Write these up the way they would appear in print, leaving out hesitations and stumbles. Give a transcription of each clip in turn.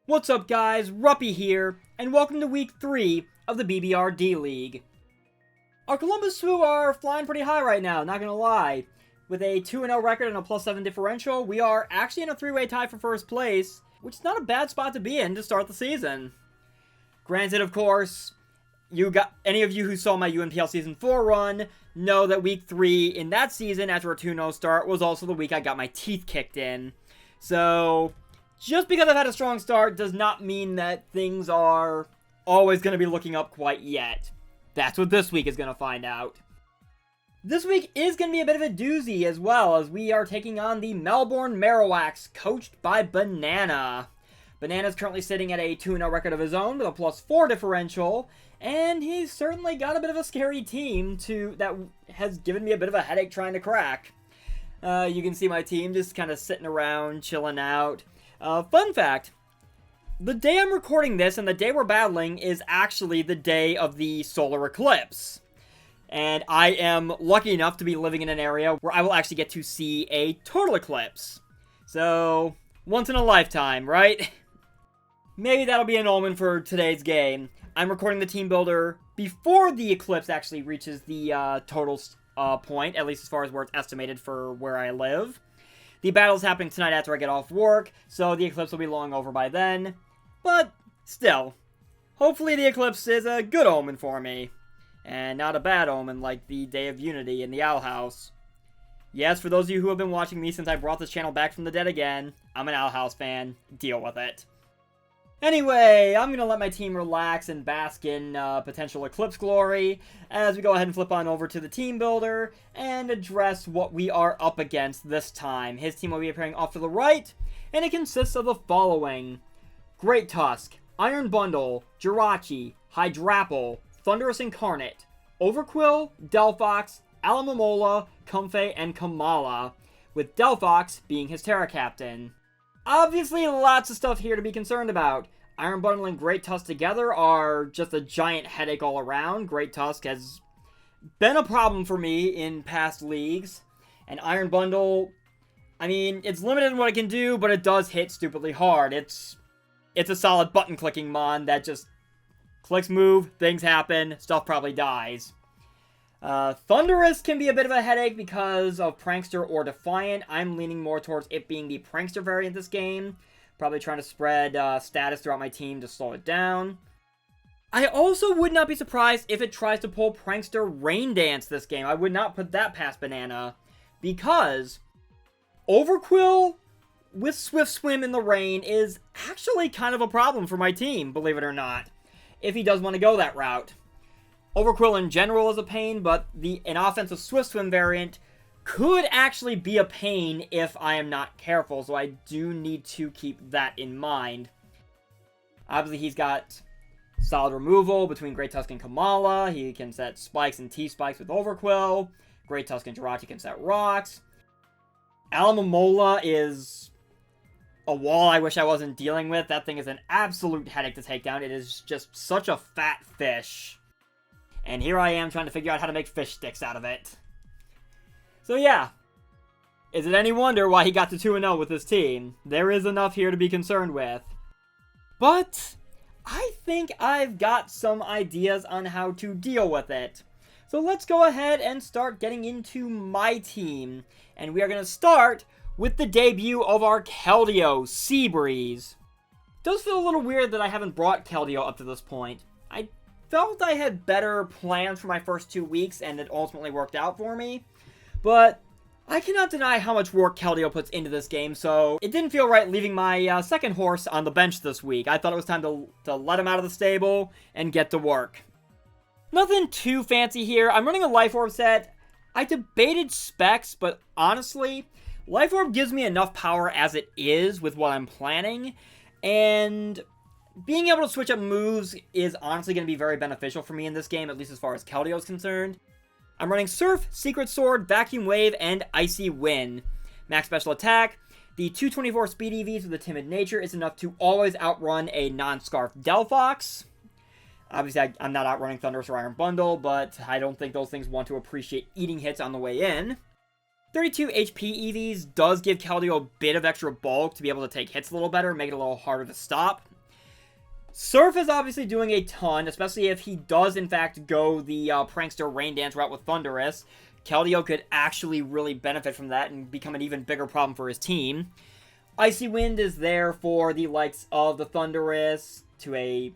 What's up guys, Ruppy here, and welcome to week 3 of the BBR-D League. Our Columbus Swoo are flying pretty high right now, not gonna lie. With a 2-0 record and a +7 differential, we are actually in a 3-way tie for first place, which is not a bad spot to be in to start the season. Granted, of course, any of you who saw my UNPL Season 4 run know that week 3 in that season, after a 2-0 start, was also the week I got my teeth kicked in. So, just because I've had a strong start does not mean that things are always going to be looking up quite yet. That's what this week is going to find out. This week is going to be a bit of a doozy as well, as we are taking on the Melbourne Marowaks, coached by Bonana. Bonana's currently sitting at a 2-0 record of his own with a +4 differential, and he's certainly got a bit of a scary team that has given me a bit of a headache trying to crack. You can see my team just kind of sitting around, chilling out. Fun fact, the day I'm recording this and the day we're battling is actually the day of the solar eclipse. And I am lucky enough to be living in an area where I will actually get to see a total eclipse. So, once in a lifetime, right? Maybe that'll be an omen for today's game. I'm recording the Teambuilder before the eclipse actually reaches the total point, at least as far as where it's estimated for where I live. The battle's happening tonight after I get off work, so the eclipse will be long over by then. But, still, hopefully the eclipse is a good omen for me. And not a bad omen like the Day of Unity in the Owl House. Yes, for those of you who have been watching me since I brought this channel back from the dead again, I'm an Owl House fan. Deal with it. Anyway, I'm going to let my team relax and bask in potential eclipse glory as we go ahead and flip on over to the team builder and address what we are up against this time. His team will be appearing off to the right, and it consists of the following: Great Tusk, Iron Bundle, Jirachi, Hydrapple, Thunderous Incarnate, Overquill, Delphox, Alomomola, Comfey, and Kamala, with Delphox being his Terra Captain. Obviously, lots of stuff here to be concerned about. Iron Bundle and Great Tusk together are just a giant headache all around. Great Tusk has been a problem for me in past leagues. And Iron Bundle, I mean, it's limited in what it can do, but it does hit stupidly hard. It's a solid button-clicking mon that just clicks, move, things happen, stuff probably dies. Thunderous can be a bit of a headache because of Prankster or Defiant. I'm leaning more towards it being the Prankster variant this game. Probably trying to spread status throughout my team to slow it down. I also would not be surprised if it tries to pull Prankster Rain Dance this game. I would not put that past Bonana, because Overquill with Swift Swim in the rain is actually kind of a problem for my team, believe it or not, if he does want to go that route. Overquill in general is a pain, but an offensive Swift Swim variant could actually be a pain if I am not careful, so I do need to keep that in mind. Obviously, he's got solid removal between Great Tusk and Kamala. He can set spikes and T-spikes with Overquill. Great Tusk and Jirachi can set rocks. Alomomola is a wall I wish I wasn't dealing with. That thing is an absolute headache to take down. It is just such a fat fish. And here I am trying to figure out how to make fish sticks out of it. So yeah, is it any wonder why he got to 2-0 with his team? There is enough here to be concerned with. But I think I've got some ideas on how to deal with it. So let's go ahead and start getting into my team. And we are going to start with the debut of our Keldeo, Seabreeze. It does feel a little weird that I haven't brought Keldeo up to this point. I felt I had better plans for my first 2 weeks, and it ultimately worked out for me. But I cannot deny how much work Keldeo puts into this game, so it didn't feel right leaving my second horse on the bench this week. I thought it was time to let him out of the stable and get to work. Nothing too fancy here. I'm running a Life Orb set. I debated specs, but honestly, Life Orb gives me enough power as it is with what I'm planning, and being able to switch up moves is honestly going to be very beneficial for me in this game, at least as far as Keldeo is concerned. I'm running Surf, Secret Sword, Vacuum Wave, and Icy Wind. Max Special Attack. The 224 Speed EVs with a Timid Nature is enough to always outrun a non-Scarf Delphox. Obviously, I'm not outrunning Thunderous or Iron Bundle, but I don't think those things want to appreciate eating hits on the way in. 32 HP EVs does give Keldeo a bit of extra bulk to be able to take hits a little better, make it a little harder to stop. Surf is obviously doing a ton, especially if he does in fact go the Prankster Rain Dance route with Thundurus. Keldeo could actually really benefit from that and become an even bigger problem for his team. Icy Wind is there for the likes of the Thundurus, to a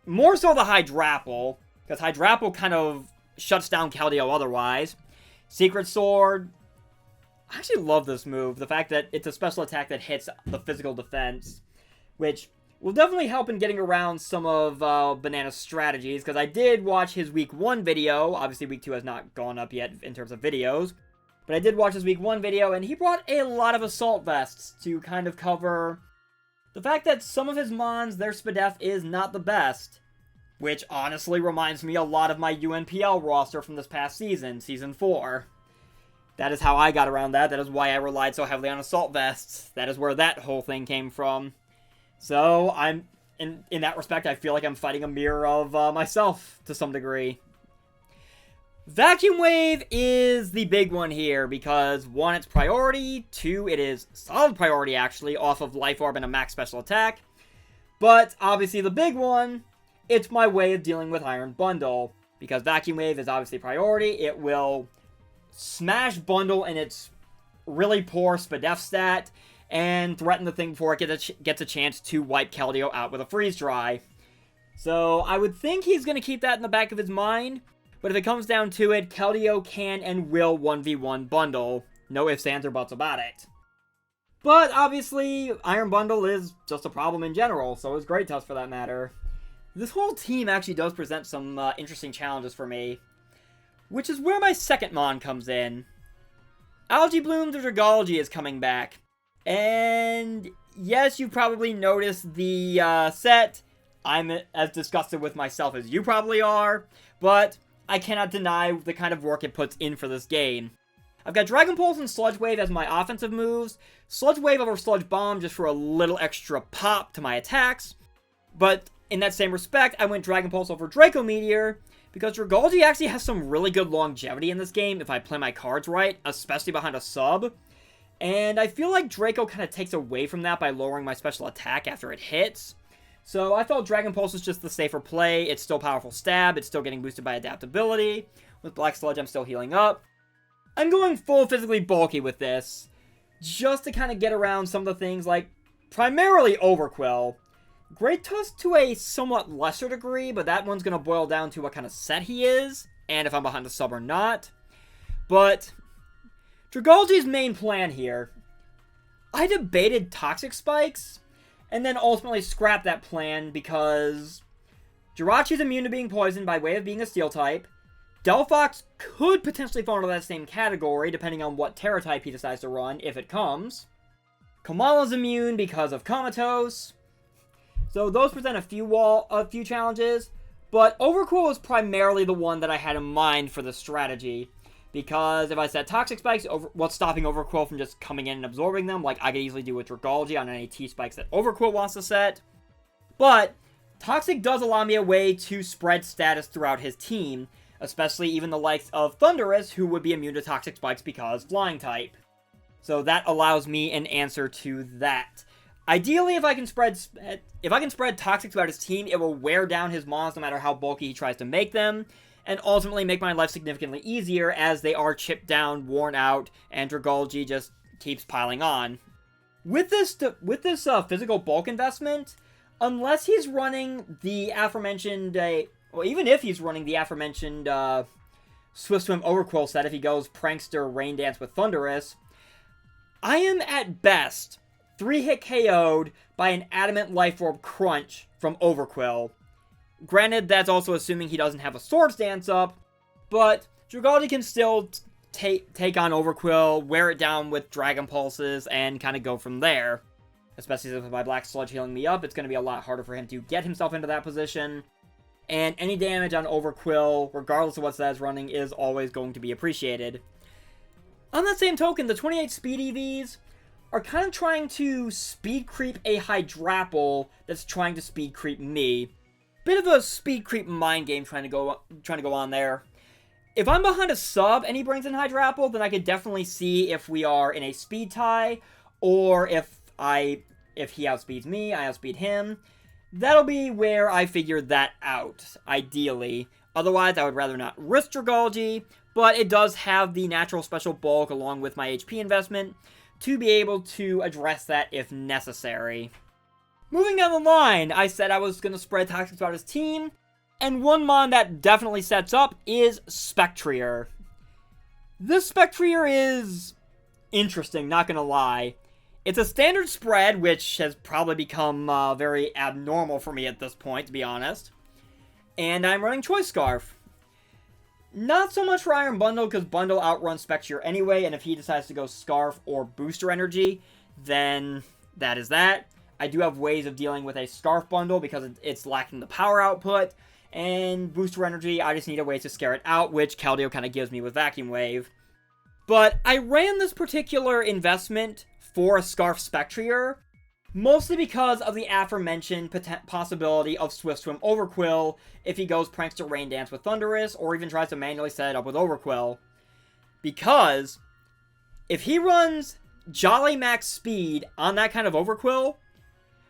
more so the Hydrapple, because Hydrapple kind of shuts down Keldeo otherwise. Secret Sword, I actually love this move. The fact that it's a special attack that hits the physical defense, which will definitely help in getting around some of Banana's strategies, because I did watch his Week 1 video. Obviously, Week 2 has not gone up yet in terms of videos. But I did watch his Week 1 video, and he brought a lot of Assault Vests to kind of cover the fact that some of his Mons, their SPDF is not the best. Which honestly reminds me a lot of my UNPL roster from this past season, Season 4. That is how I got around that. That is why I relied so heavily on Assault Vests. That is where that whole thing came from. So, in that respect, I feel like I'm fighting a mirror of myself to some degree. Vacuum Wave is the big one here, because 1, it's priority, 2, it is solid priority actually, off of Life Orb and a max special attack. But, obviously the big one, it's my way of dealing with Iron Bundle, because Vacuum Wave is obviously priority. It will smash Bundle in its really poor SPDF stat, and threaten the thing before it gets a chance to wipe Keldeo out with a Freeze Dry. So, I would think he's going to keep that in the back of his mind, but if it comes down to it, Keldeo can and will 1v1 Bundle. No ifs, ands, or buts about it. But, obviously, Iron Bundle is just a problem in general, so is Great Tusk for that matter. This whole team actually does present some interesting challenges for me, which is where my second Mon comes in. Algae Bloom the Dragology is coming back. And yes, you probably noticed the set. I'm as disgusted with myself as you probably are, but I cannot deny the kind of work it puts in for this game. I've got Dragon Pulse and Sludge Wave as my offensive moves, Sludge Wave over Sludge Bomb just for a little extra pop to my attacks, but in that same respect, I went Dragon Pulse over Draco Meteor, because Dragology actually has some really good longevity in this game if I play my cards right, especially behind a sub. And I feel like Draco kind of takes away from that by lowering my special attack after it hits. So I felt Dragon Pulse is just the safer play. It's still powerful stab. It's still getting boosted by adaptability. With Black Sludge, I'm still healing up. I'm going full physically bulky with this, just to kind of get around some of the things like primarily Overquill. Great Tusk to a somewhat lesser degree, but that one's going to boil down to what kind of set he is, and if I'm behind the sub or not. But Dragology's main plan here, I debated Toxic Spikes, and then ultimately scrapped that plan because Jirachi's immune to being poisoned by way of being a Steel type. Delphox could potentially fall into that same category, depending on what Terra type he decides to run, if it comes. Kamala's immune because of Comatose. So those present a few challenges, but Overcool is primarily the one that I had in mind for this strategy. Because if I set Toxic Spikes, what's stopping Overquill from just coming in and absorbing them, like I could easily do with Dragology on any T-Spikes that Overquill wants to set. But Toxic does allow me a way to spread status throughout his team, especially even the likes of Thundurus, who would be immune to Toxic Spikes because Flying type. So that allows me an answer to that. Ideally, if I can spread Toxic throughout his team, it will wear down his Mons no matter how bulky he tries to make them, and ultimately make my life significantly easier as they are chipped down, worn out, and Dragology just keeps piling on. With this physical bulk investment, unless he's running the aforementioned, well, even if he's running the aforementioned Swift Swim Overquill set, if he goes Prankster Rain Dance with Thundurus, I am at best 3-hit KO'd by an Adamant Life Orb Crunch from Overquill. Granted, that's also assuming he doesn't have a Swords Dance up, but Dragology can still take on Overquill, wear it down with Dragon Pulses, and kind of go from there. Especially with my Black Sludge healing me up, it's going to be a lot harder for him to get himself into that position. And any damage on Overquill, regardless of what that's running, is always going to be appreciated. On that same token, the 28 speed EVs are kind of trying to speed creep a Hydrapple that's trying to speed creep me. Bit of a speed creep mind game trying to go on there. If I'm behind a sub and he brings in Hydrapple, then I could definitely see if we are in a speed tie, or if he outspeeds me, I outspeed him. That'll be where I figured that out, ideally. Otherwise, I would rather not risk Dragalge, but it does have the natural special bulk along with my HP investment to be able to address that if necessary. Moving down the line, I said I was going to spread toxics about his team, and one mon that definitely sets up is Spectrier. This Spectrier is interesting, not gonna lie. It's a standard spread, which has probably become very abnormal for me at this point, to be honest. And I'm running Choice Scarf. Not so much for Iron Bundle, because Bundle outruns Spectrier anyway, and if he decides to go Scarf or Booster Energy, then that is that. I do have ways of dealing with a Scarf Bundle, because it's lacking the power output, and Booster Energy, I just need a way to scare it out, which Keldeo kind of gives me with Vacuum Wave. But I ran this particular investment for a Scarf Spectrier, mostly because of the aforementioned possibility of Swift Swim Overquill if he goes Prankster Rain Dance with Thundurus, or even tries to manually set it up with Overquill. Because if he runs Jolly Max Speed on that kind of Overquill,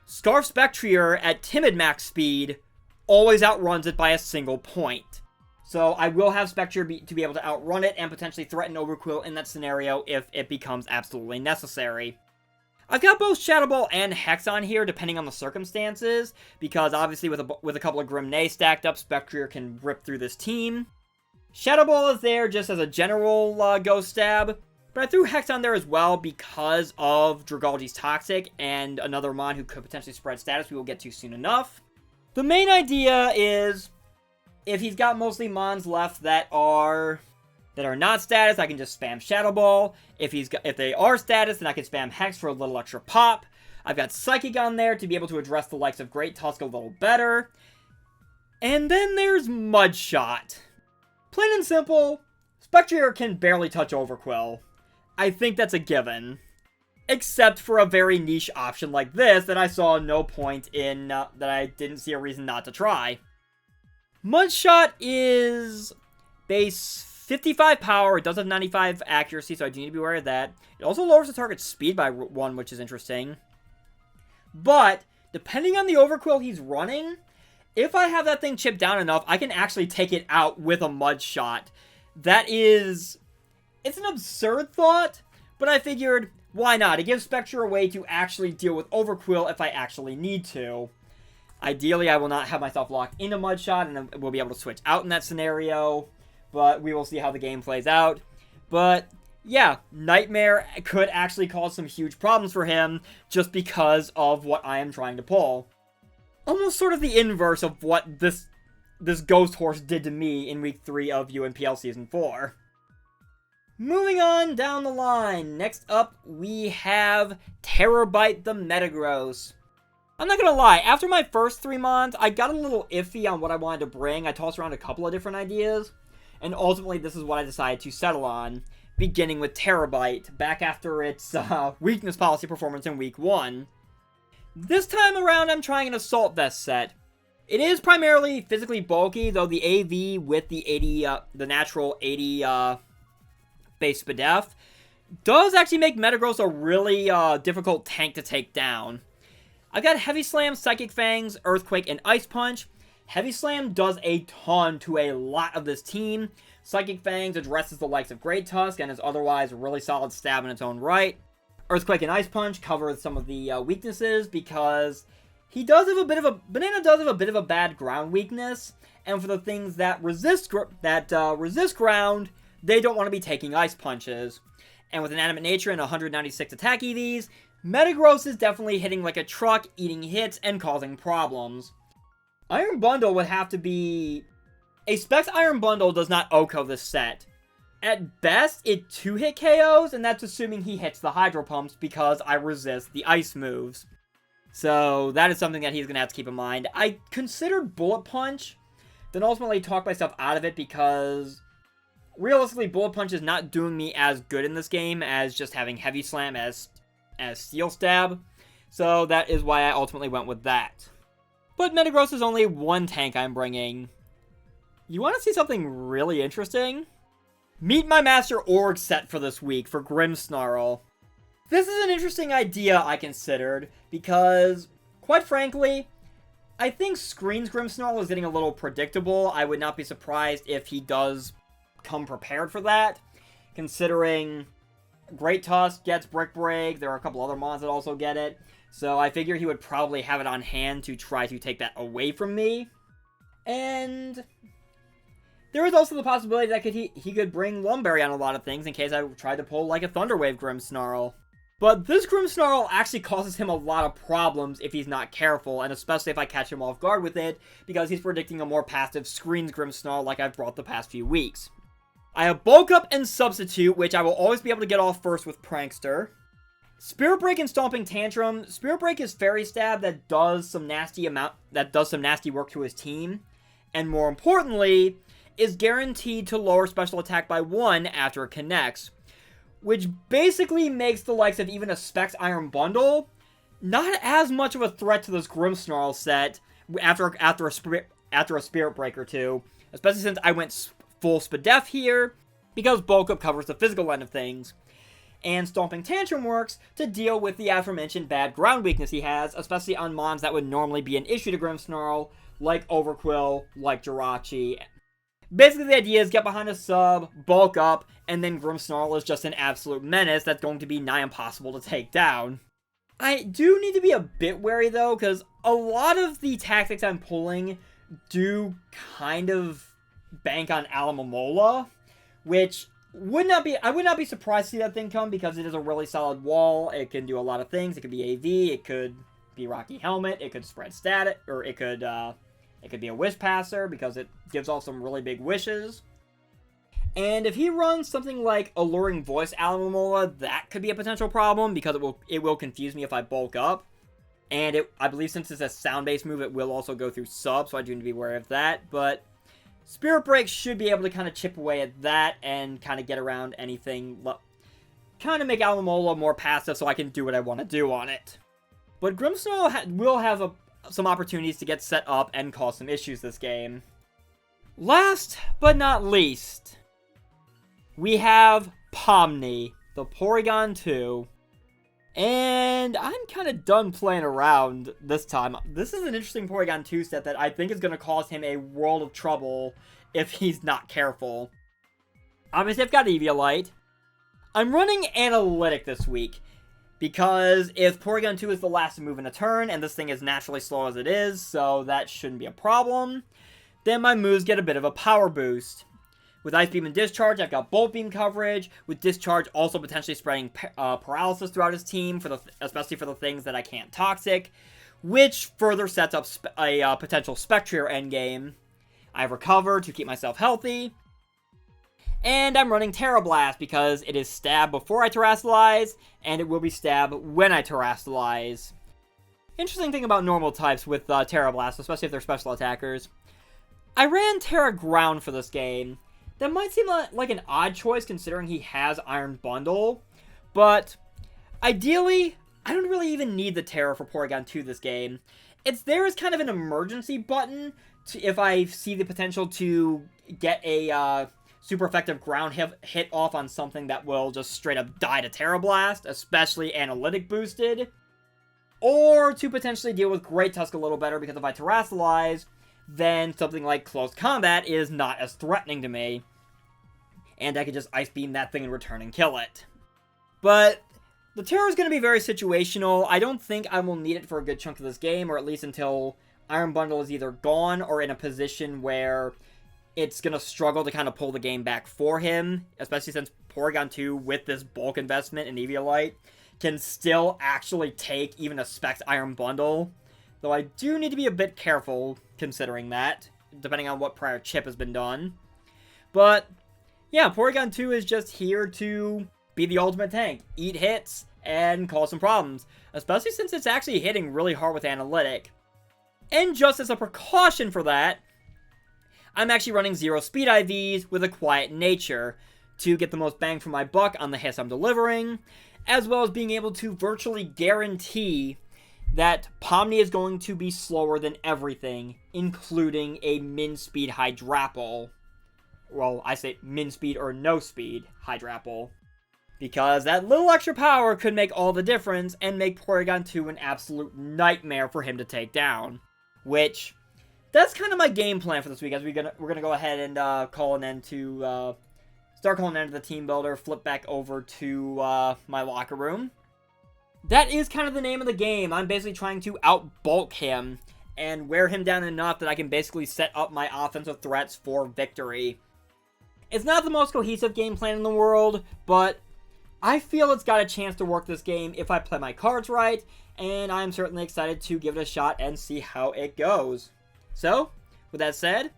Scarf Spectrier at Timid Max Speed always outruns it by a single point. So I will have Spectrier to be able to outrun it and potentially threaten Overquill in that scenario if it becomes absolutely necessary. I've got both Shadow Ball and Hex on here depending on the circumstances, because obviously with a couple of Grimnay stacked up, Spectrier can rip through this team. Shadow Ball is there just as a general Ghost Stab, but I threw Hex on there as well because of Dragalge's Toxic and another mon who could potentially spread status we will get to soon enough. The main idea is, if he's got mostly mons left that are not status, I can just spam Shadow Ball. If they are status, then I can spam Hex for a little extra pop. I've got Psychic on there to be able to address the likes of Great Tusk a little better. And then there's Mudshot. Plain and simple, Spectrier can barely touch Overquill. I think that's a given. Except for a very niche option like this that I saw no point in, that I didn't see a reason not to try. Mudshot is base 55 power, it does have 95 accuracy, so I do need to be aware of that. It also lowers the target's speed by 1, which is interesting. But, depending on the Overquill he's running, if I have that thing chipped down enough, I can actually take it out with a Mudshot. It's an absurd thought, but I figured, why not? It gives Spectrier a way to actually deal with Overquill if I actually need to. Ideally, I will not have myself locked into Mudshot, and we'll be able to switch out in that scenario, but we will see how the game plays out. But, yeah, Nightmare could actually cause some huge problems for him just because of what I am trying to pull. Almost sort of the inverse of what this Ghost Horse did to me in Week 3 of UNPL Season 4. Moving on down the line, next up we have Terabyte the Metagross. I'm not gonna lie, after my first 3 mons, I got a little iffy on what I wanted to bring. I tossed around a couple of different ideas, and ultimately this is what I decided to settle on, beginning with Terabyte, back after its weakness policy performance in Week 1. This time around, I'm trying an Assault Vest set. It is primarily physically bulky, though the AV with the natural 80 base SPDF does actually make Metagross a really difficult tank to take down. I've got Heavy Slam, Psychic Fangs, Earthquake, and Ice Punch. Heavy Slam does a ton to a lot of this team. Psychic Fangs addresses the likes of Great Tusk and is otherwise a really solid stab in its own right. Earthquake and Ice Punch cover some of the weaknesses because Banana does have a bit of a bad ground weakness, and for the things that resist ground, they don't want to be taking Ice Punches. And with Inanimate Nature and 196 attack EVs, Metagross is definitely hitting like a truck, eating hits, and causing problems. Iron Bundle would have to be... A Specs Iron Bundle does not OHKO this set. At best, it 2-hit KOs, and that's assuming he hits the Hydro Pumps because I resist the Ice moves. So that is something that he's going to have to keep in mind. I considered Bullet Punch, then ultimately talked myself out of it because... Realistically, Bullet Punch is not doing me as good in this game as just having Heavy Slam as Steel Stab, so that is why I ultimately went with that. But Metagross is only one tank I'm bringing. You want to see something really interesting? Meet My Master Org set for this week for Grimmsnarl. This is an interesting idea I considered, because, quite frankly, I think Screen's Grimmsnarl is getting a little predictable. I would not be surprised if he does come prepared for that, considering Great Tusk gets Brick Break. There are a couple other mons that also get it. So I figure he would probably have it on hand to try to take that away from me. And there is also the possibility that he could bring Lumberry on a lot of things in case I tried to pull like a Thunderwave Grimmsnarl. But this Grimmsnarl actually causes him a lot of problems if he's not careful, and especially if I catch him off guard with it, because he's predicting a more passive Screens Grimmsnarl like I've brought the past few weeks. I have Bulk Up and Substitute, which I will always be able to get off first with Prankster. Spirit Break and Stomping Tantrum. Spirit Break is Fairy Stab that does some nasty work to his team, and more importantly, is guaranteed to lower special attack by 1 after it connects, which basically makes the likes of even a Specs Iron Bundle not as much of a threat to this Grimmsnarl set after a Spirit Break or two, especially since I went full Spadef here, because Bulk Up covers the physical end of things. And Stomping Tantrum works to deal with the aforementioned bad ground weakness he has, especially on mons that would normally be an issue to Grimmsnarl, like Overquill, like Jirachi. Basically, the idea is get behind a sub, bulk up, and then Grimmsnarl is just an absolute menace that's going to be nigh impossible to take down. I do need to be a bit wary, though, because a lot of the tactics I'm pulling do kind of bank on Alomomola, which I would not be surprised to see that thing come, because it is a really solid wall. It can do a lot of things. It could be AV, it could be Rocky Helmet, it could spread static, or it could be a Wish Passer, because it gives off some really big wishes. And if he runs something like Alluring Voice Alomomola, that could be a potential problem, because it will confuse me if I bulk up. And I believe since it's a sound-based move, it will also go through sub, so I do need to be aware of that. But Spirit Break should be able to kind of chip away at that and kind of get around anything. Kind of make Alomomola more passive so I can do what I want to do on it. But Grimmsnarl will have some opportunities to get set up and cause some issues this game. Last but not least, we have Pomni, the Porygon 2. And I'm kind of done playing around this time. This is an interesting Porygon 2 set that I think is going to cause him a world of trouble if he's not careful. Obviously, I've got Eviolite. I'm running Analytic this week, because if Porygon 2 is the last to move in a turn, and this thing is naturally slow as it is, so that shouldn't be a problem, then my moves get a bit of a power boost. With Ice Beam and Discharge, I've got Bolt Beam coverage, with Discharge also potentially spreading paralysis throughout his team, especially for the things that I can't Toxic, which further sets up a potential Spectrier endgame. I have Recover to keep myself healthy. And I'm running Terra Blast because it is Stab before I Terrasilize, and it will be Stab when I Terrasilize. Interesting thing about normal types with Terra Blast, especially if they're special attackers. I ran Terra Ground for this game. That might seem like an odd choice considering he has Iron Bundle, but ideally, I don't really even need the Terra for Porygon 2 this game. It's there as kind of an emergency button if I see the potential to get a super effective ground hit off on something that will just straight up die to Terra Blast, especially Analytic boosted, or to potentially deal with Great Tusk a little better because if I Terrasilize, then something like Close Combat is not as threatening to me, and I could just Ice Beam that thing in return and kill it. But the Terra is going to be very situational. I don't think I will need it for a good chunk of this game, or at least until Iron Bundle is either gone or in a position where it's going to struggle to kind of pull the game back for him, especially since Porygon 2, with this bulk investment in Eviolite, can still actually take even a Specs Iron Bundle. Though I do need to be a bit careful considering that, depending on what prior chip has been done. But yeah, Porygon 2 is just here to be the ultimate tank, eat hits, and cause some problems, especially since it's actually hitting really hard with Analytic. And just as a precaution for that, I'm actually running 0 speed IVs with a quiet nature to get the most bang for my buck on the hits I'm delivering, as well as being able to virtually guarantee that Pomni is going to be slower than everything, including a min-speed Hydrapple. Well, I say min-speed or no-speed Hydrapple, because that little extra power could make all the difference and make Porygon 2 an absolute nightmare for him to take down. which that's kind of my game plan for this week. As we're gonna go ahead and call an end to start calling an end to the team builder, flip back over to my locker room. That is kind of the name of the game. I'm basically trying to outbulk him and wear him down enough that I can basically set up my offensive threats for victory. It's not the most cohesive game plan in the world, but I feel it's got a chance to work this game if I play my cards right, and I'm certainly excited to give it a shot and see how it goes. So, with that said,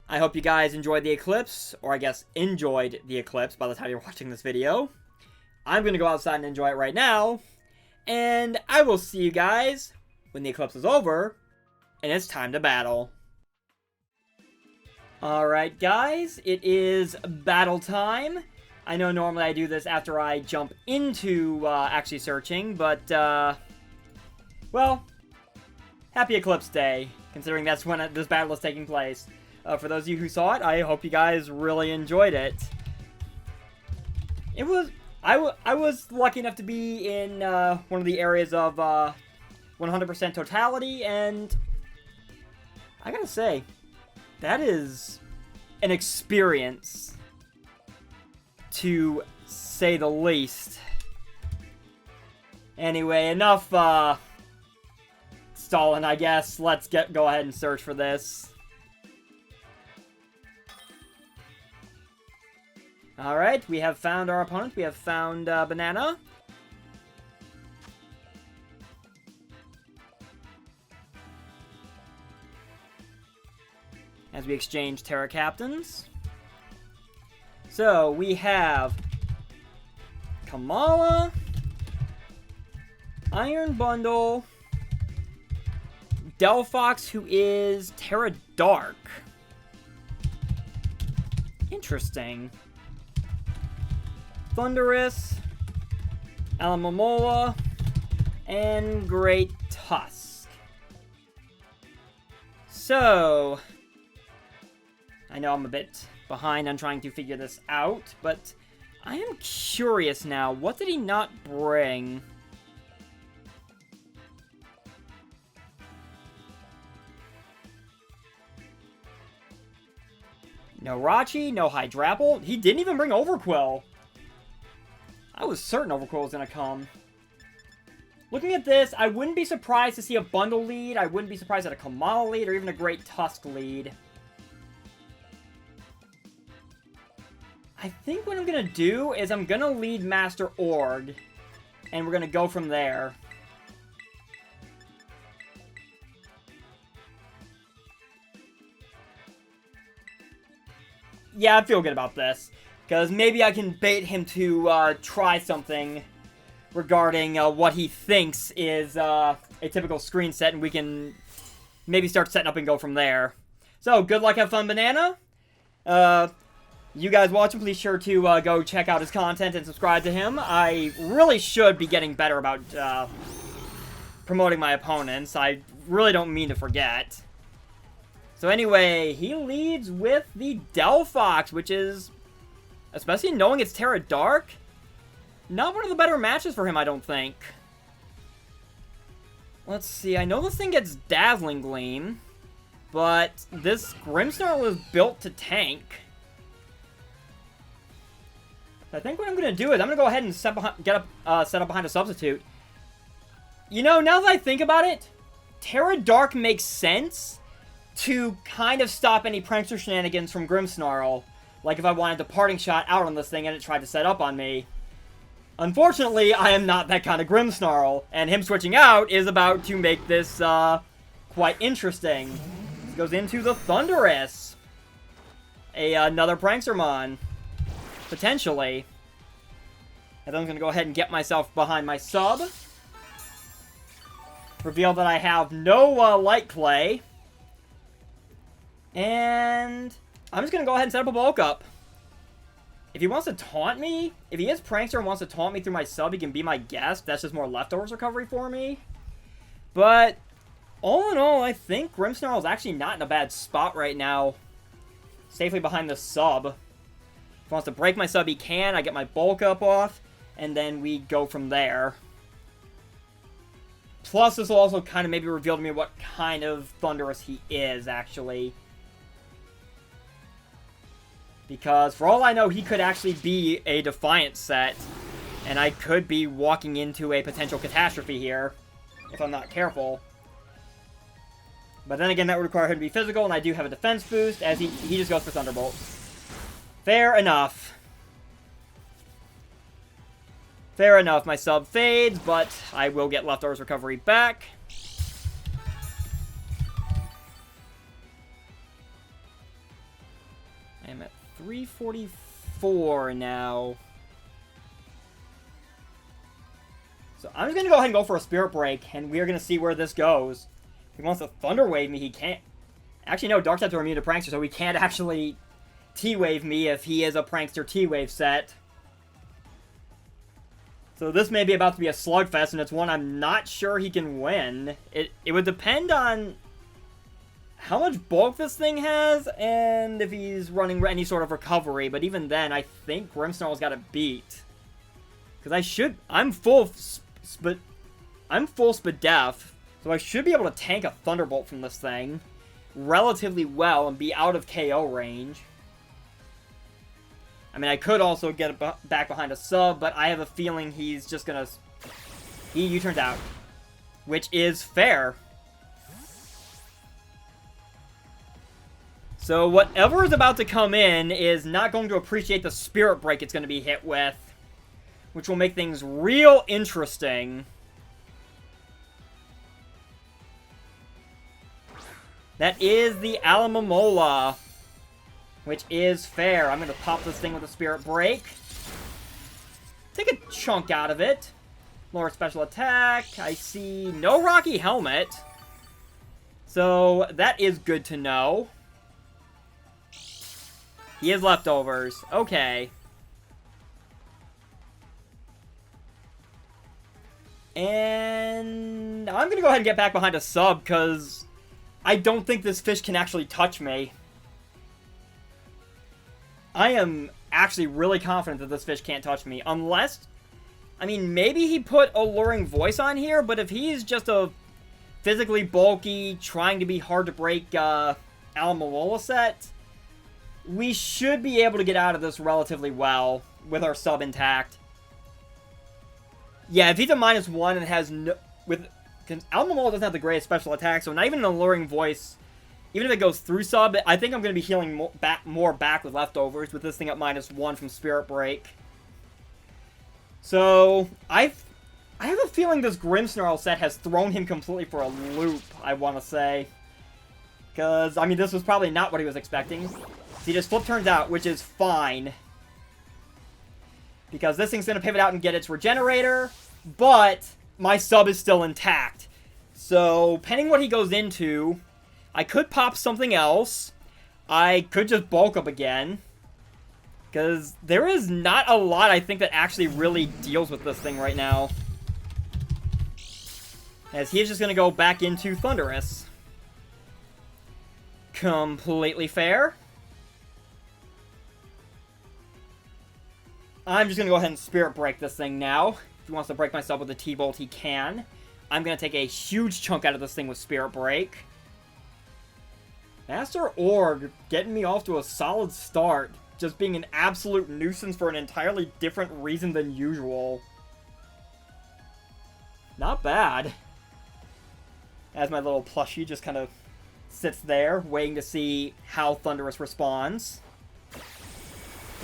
I hope you guys enjoyed the Eclipse, or I guess enjoyed the Eclipse by the time you're watching this video. I'm going to go outside and enjoy it right now, and I will see you guys when the Eclipse is over, and it's time to battle. Alright guys, it is battle time. I know normally I do this after I jump into actually searching, but, well, happy Eclipse Day, considering that's when this battle is taking place. For those of you who saw it, I hope you guys really enjoyed it. I was lucky enough to be in one of the areas of 100% totality, and I gotta say, that is an experience, to say the least. Anyway, enough stalling, I guess. Let's go ahead and search for this. Alright, we have found our opponent. We have found Bonana. As we exchange Terra Captains. So, we have Kamala, Iron Bundle, Delphox, who is Terra Dark. Interesting. Thundurus, Alomomola, and Great Tusk. So, I know I'm a bit behind on trying to figure this out, but I am curious now. What did he not bring? No Rachi, no Hydrapple. He didn't even bring Overquill. I was certain Overquill was going to come. Looking at this, I wouldn't be surprised to see a Bundle lead. I wouldn't be surprised at a Kamala lead or even a Great Tusk lead. I think what I'm going to do is I'm going to lead Master Org, and we're going to go from there. Yeah, I feel good about this, because maybe I can bait him to try something regarding what he thinks is a typical screen set, and we can maybe start setting up and go from there. So, good luck, have fun, Bonana. You guys watching, please sure to go check out his content and subscribe to him. I really should be getting better about promoting my opponents. I really don't mean to forget. So anyway, he leads with the Delphox, which is, especially knowing it's Terra Dark, not one of the better matches for him, I don't think. Let's see, I know this thing gets Dazzling Gleam, but this Grimmsnarl is built to tank. I think what I'm going to do is I'm going to go ahead and set up behind a substitute. You know, now that I think about it, Terra Dark makes sense to kind of stop any prankster shenanigans from Grimmsnarl. Like if I wanted to parting shot out on this thing and it tried to set up on me. Unfortunately, I am not that kind of Grimmsnarl, and him switching out is about to make this quite interesting. This goes into the Thundurus. Another prankstermon. Potentially. And then I'm going to go ahead and get myself behind my sub. Reveal that I have no Light Clay. And I'm just going to go ahead and set up a bulk up. If he wants to taunt me, if he is prankster and wants to taunt me through my sub, he can be my guest. That's just more leftovers recovery for me. But all in all, I think Grimmsnarl is actually not in a bad spot right now. Safely behind the sub. If he wants to break my sub, he can. I get my bulk up off, and then we go from there. Plus, this will also kind of maybe reveal to me what kind of Thunderous he is, actually. Because, for all I know, he could actually be a Defiant set. And I could be walking into a potential catastrophe here, if I'm not careful. But then again, that would require him to be physical, and I do have a defense boost, as he just goes for Thunderbolt. Fair enough. Fair enough, my sub fades, but I will get Leftovers Recovery back. I'm at 344 now. So I'm just going to go ahead and go for a Spirit Break, and we are going to see where this goes. If he wants to Thunder Wave me, he can't. Actually, no, Dark types are immune to Prankster, so he can't actually T-Wave me if he is a Prankster T-Wave set. So this may be about to be a slugfest, and it's one I'm not sure he can win. It would depend on how much bulk this thing has, and if he's running any sort of recovery. But even then, I think Grimmsnarl's got it beat. Because I'm full Spadef, so I should be able to tank a Thunderbolt from this thing relatively well and be out of KO range. I mean, I could also get back behind a sub, but I have a feeling he's just gonna... He U-turns out. Which is fair. So whatever is about to come in is not going to appreciate the Spirit Break it's going to be hit with. Which will make things real interesting. That is the Alomomola. Which is fair. I'm going to pop this thing with a Spirit Break. Take a chunk out of it. Lower special attack. I see no Rocky Helmet. So, that is good to know. He has Leftovers. Okay. And I'm going to go ahead and get back behind a sub, because I don't think this fish can actually touch me. I am actually really confident that this fish can't touch me, unless... I mean, maybe he put Alluring Voice on here, but if he's just a physically bulky, trying to be hard to break Alomomola set, we should be able to get out of this relatively well with our sub intact. Yeah, if he's a -1 and has no... Because Alomomola doesn't have the greatest special attack, so not even an Alluring Voice... Even if it goes through sub, I think I'm going to be healing more back with Leftovers with this thing at -1 from Spirit Break. So, I have a feeling this Grimmsnarl set has thrown him completely for a loop, I want to say. Because, I mean, this was probably not what he was expecting. He just flip turns out, which is fine. Because this thing's going to pivot out and get its Regenerator, but my sub is still intact. So, pending what he goes into... I could pop something else. I could just bulk up again. Because there is not a lot, I think, that actually really deals with this thing right now. As he is just going to go back into Thunderous. Completely fair. I'm just going to go ahead and Spirit Break this thing now. If he wants to break myself with a T-Bolt, he can. I'm going to take a huge chunk out of this thing with Spirit Break. Master Org getting me off to a solid start. Just being an absolute nuisance for an entirely different reason than usual. Not bad. As my little plushie just kind of sits there, waiting to see how Thunderous responds.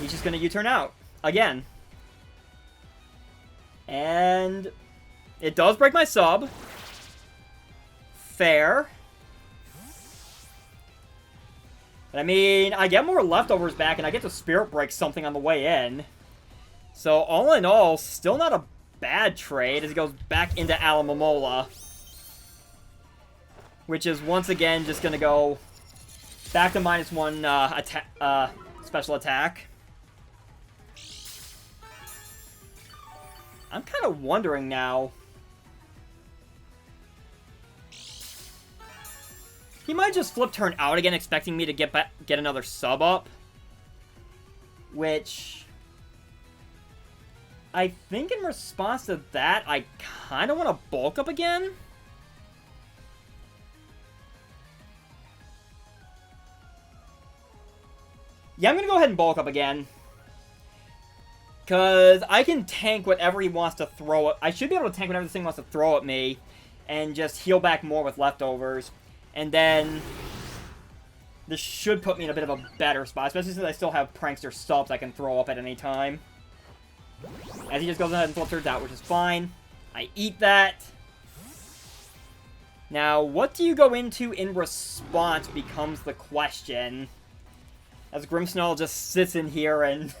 He's just going to U-turn out. Again. And it does break my sub. Fair. I mean, I get more Leftovers back, and I get to Spirit Break something on the way in. So, all in all, still not a bad trade as he goes back into Alomomola. Which is, once again, just going to go back to -1 special attack. I'm kind of wondering now... He might just flip turn out again, expecting me to get another sub up. Which... I think in response to that, I kind of want to bulk up again. Yeah, I'm gonna go ahead and bulk up again. Because I can tank whatever he wants to throw at... I should be able to tank whatever this thing wants to throw at me. And just heal back more with leftovers. And then... this should put me in a bit of a better spot. Especially since I still have Prankster subs I can throw up at any time. As he just goes ahead and flips her out, which is fine. I eat that. Now, what do you go into in response becomes the question. As Grimmsnarl just sits in here and...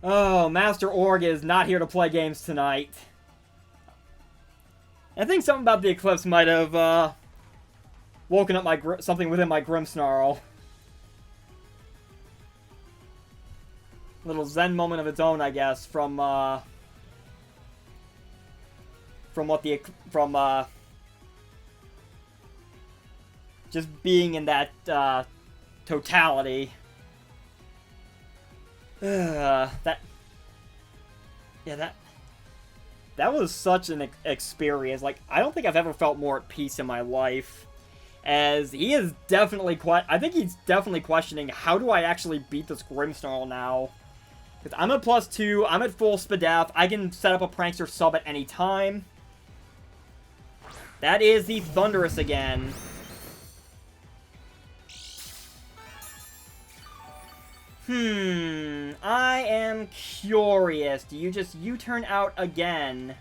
oh, Master Org is not here to play games tonight. I think something about the Eclipse might have, woken up something within my Grimmsnarl. Little zen moment of its own, I guess, from just being in that, totality. That was such an experience. Like, I don't think I've ever felt more at peace in my life. As he is definitely I think he's definitely questioning, how do I actually beat this Grimmsnarl now? Because I'm at +2, I'm at full Spadef, I can set up a Prankster sub at any time. That is the Thunderous again. I am curious. Do you just U-turn out again?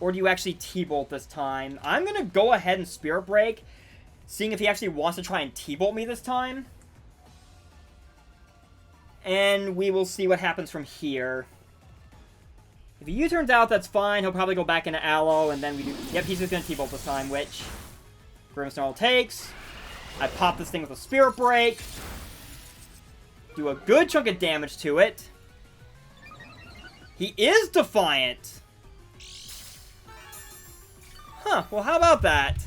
Or do you actually T-Bolt this time? I'm gonna go ahead and Spirit Break, seeing if he actually wants to try and T-Bolt me this time. And we will see what happens from here. If he U-turns out, that's fine. He'll probably go back into Aloe, and then we do... yep, he's just gonna T-Bolt this time, which Grimmsnarl takes. I pop this thing with a Spirit Break. Do a good chunk of damage to it. He is Defiant! Huh, well how about that?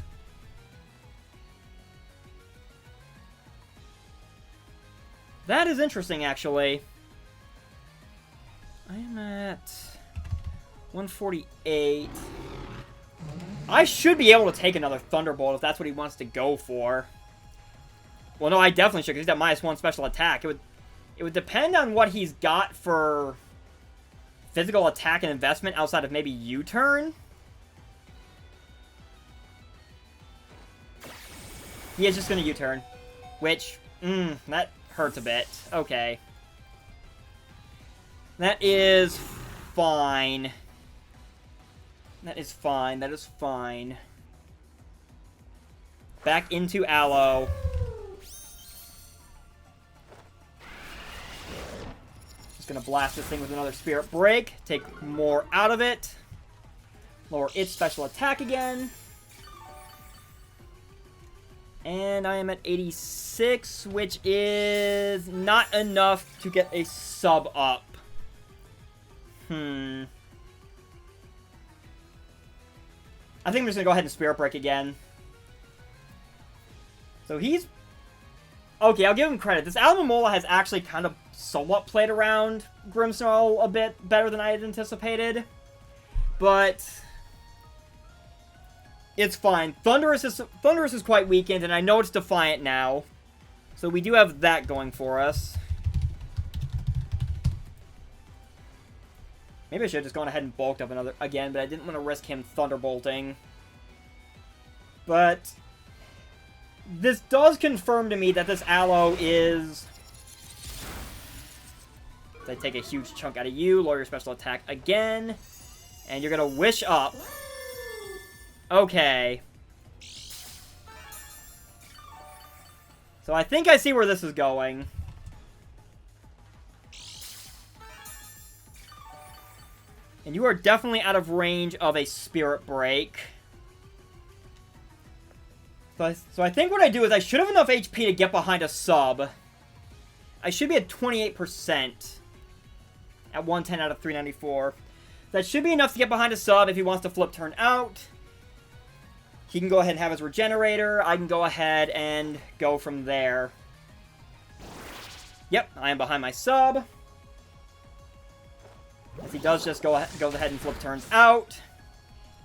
That is interesting, actually. I am at 148. I should be able to take another Thunderbolt if that's what he wants to go for. Well, no, I definitely should, because he's at -1 special attack. It would depend on what he's got for physical attack and investment outside of maybe U-turn. He is just going to U-turn, which, that hurts a bit. Okay. That is fine. That is fine. That is fine. Back into Aloe. Just gonna blast this thing with another Spirit Break. Take more out of it. Lower its special attack again. And I am at 86, which is not enough to get a sub up. I think I'm just gonna go ahead and Spirit Break again. So he's... okay, I'll give him credit. This Alomomola has actually kind of somewhat played around Grimmsnarl a bit better than I had anticipated. But... it's fine. Thunderous is quite weakened, and I know it's Defiant now. So we do have that going for us. Maybe I should have just gone ahead and bulked up again, but I didn't want to risk him Thunderbolting. But this does confirm to me that this Aloe is... I take a huge chunk out of you, lower your special attack again, and you're going to Wish up. Okay. So I think I see where this is going. And you are definitely out of range of a Spirit Break. So I think what I do is I should have enough HP to get behind a sub. I should be at 28% at 110 out of 394. That should be enough to get behind a sub if he wants to flip turn out. He can go ahead and have his Regenerator. I can go ahead and go from there. Yep, I am behind my sub. As he does just go ahead and flip turns out.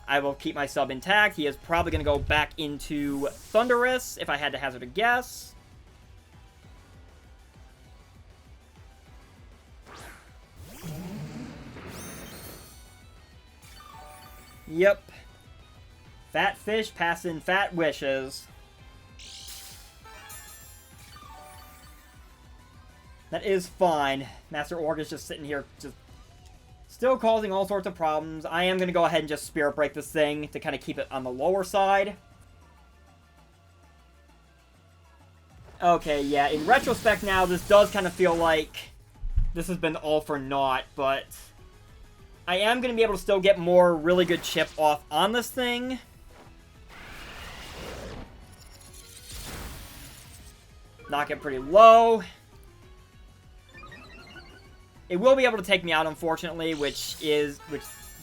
I will keep my sub intact. He is probably going to go back into Thunderous, if I had to hazard a guess. Yep. Fat fish passing fat wishes. That is fine. Master Orc is just sitting here, just still causing all sorts of problems. I am going to go ahead and just Spirit Break this thing to kind of keep it on the lower side. Okay, yeah, in retrospect now, this does kind of feel like this has been all for naught, but I am going to be able to still get more really good chip off on this thing. Knock it pretty low. It will be able to take me out, unfortunately, which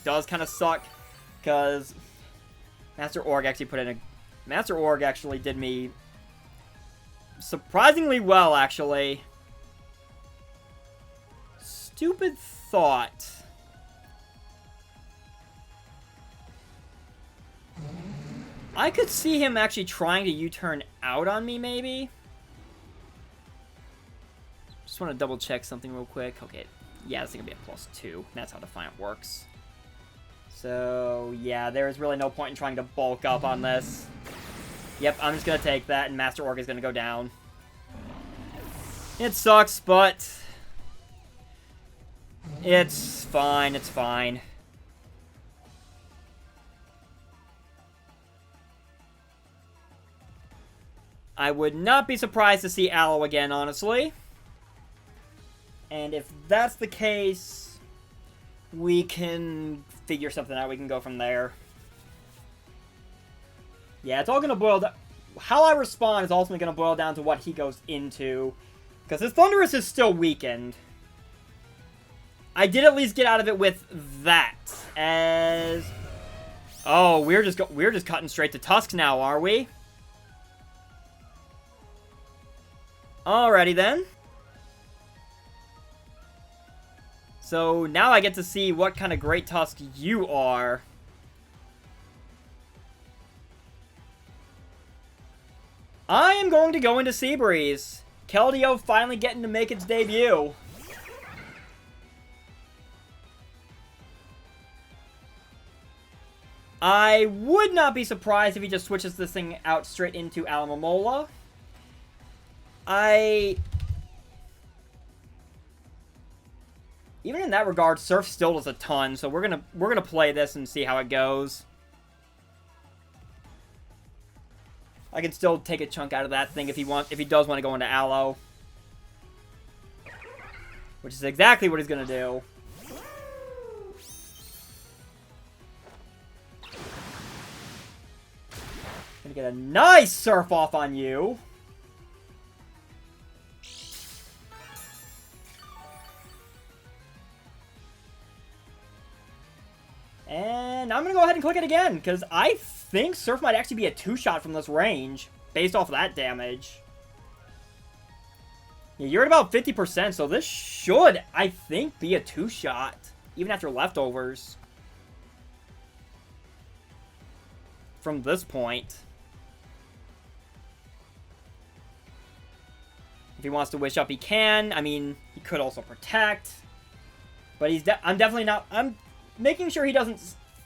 does kind of suck, because Master Org actually did me surprisingly well, actually. Stupid thought. I could see him actually trying to U-turn out on me, maybe. Just want to double check something real quick. Okay, yeah, this is going to be a +2. That's how Defiant works. So, yeah, there is really no point in trying to bulk up on this. Yep, I'm just going to take that, and Master Orc is going to go down. It sucks, but it's fine, it's fine. I would not be surprised to see Aloe again, honestly. And if that's the case, we can figure something out. We can go from there. Yeah, it's all going to boil down. How I respond is ultimately going to boil down to what he goes into. Because his Thunderous is still weakened. I did at least get out of it with that. As... oh, we're just cutting straight to Tusk now, are we? Alrighty then. So now I get to see what kind of great Tusk you are. I am going to go into Seabreeze. Keldeo finally getting to make its debut. I would not be surprised if he just switches this thing out straight into Alomomola. Even in that regard, Surf still does a ton, so we're gonna play this and see how it goes. I can still take a chunk out of that thing if he does want to go into Aloe. Which is exactly what he's gonna do. Gonna get a nice Surf off on you. And I'm going to go ahead and click it again, because I think Surf might actually be a 2-shot from this range, based off of that damage. Yeah, you're at about 50%, so this should, I think, be a 2-shot, even after leftovers. From this point. If he wants to wish up, he can. I mean, he could also protect. But I'm definitely not... I'm making sure he doesn't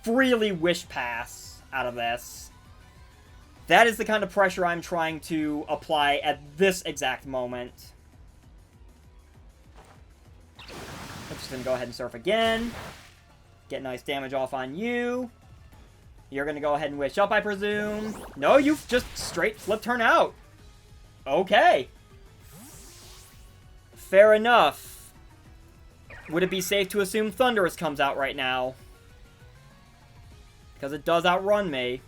freely wish pass out of this. That is the kind of pressure I'm trying to apply at this exact moment. I'm just going to go ahead and Surf again. Get nice damage off on you. You're going to go ahead and wish up, I presume. No, you've just straight flip turn out. Okay. Fair enough. Would it be safe to assume Thunderous comes out right now? Because it does outrun me.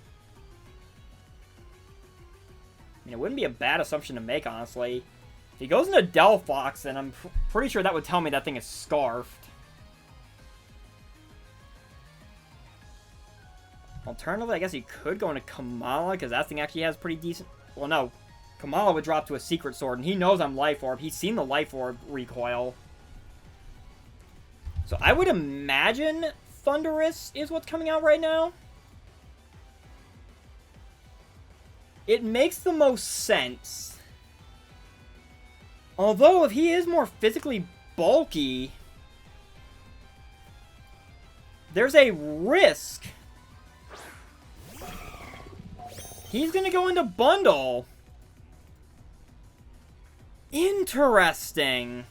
I mean, it wouldn't be a bad assumption to make, honestly. If he goes into Delphox, then I'm pretty sure that would tell me that thing is Scarfed. Alternatively, I guess he could go into Kamala, because that thing actually has pretty decent... well, no. Kamala would drop to a Secret Sword, and he knows I'm Life Orb. He's seen the Life Orb recoil. So I would imagine Thunderous is what's coming out right now. it makes the most sense. Although, if he is more physically bulky, there's a risk. He's gonna go into Bundle. Interesting.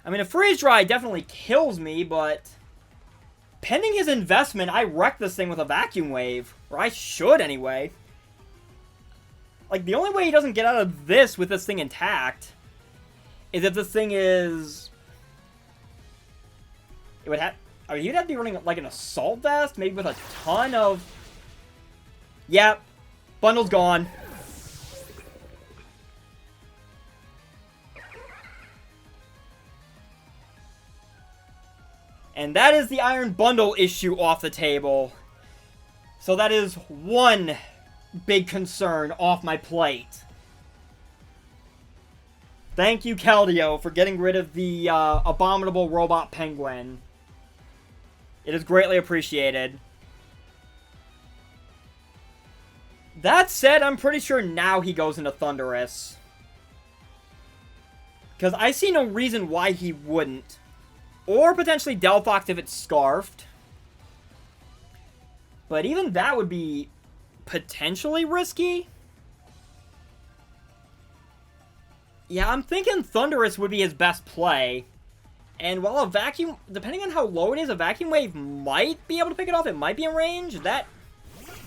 I mean, a Freeze Dry definitely kills me, but pending his investment, I wreck this thing with a Vacuum Wave. Or I should, anyway. Like, the only way he doesn't get out of this with this thing intact is if this thing is... It would have... I mean, he'd have to be running, like, an Assault Vest, maybe with a ton of... Yep. Bundle's gone. And that is the Iron Bundle issue off the table. So that is one big concern off my plate. Thank you, Keldeo, for getting rid of the abominable robot penguin. It is greatly appreciated. That said, I'm pretty sure now he goes into Thundurus. Because I see no reason why he wouldn't. Or potentially Delphox if it's Scarfed. But even that would be potentially risky. Yeah, I'm thinking Thundurus would be his best play. And while a Vacuum, depending on how low it is, a Vacuum Wave might be able to pick it off. It might be in range. That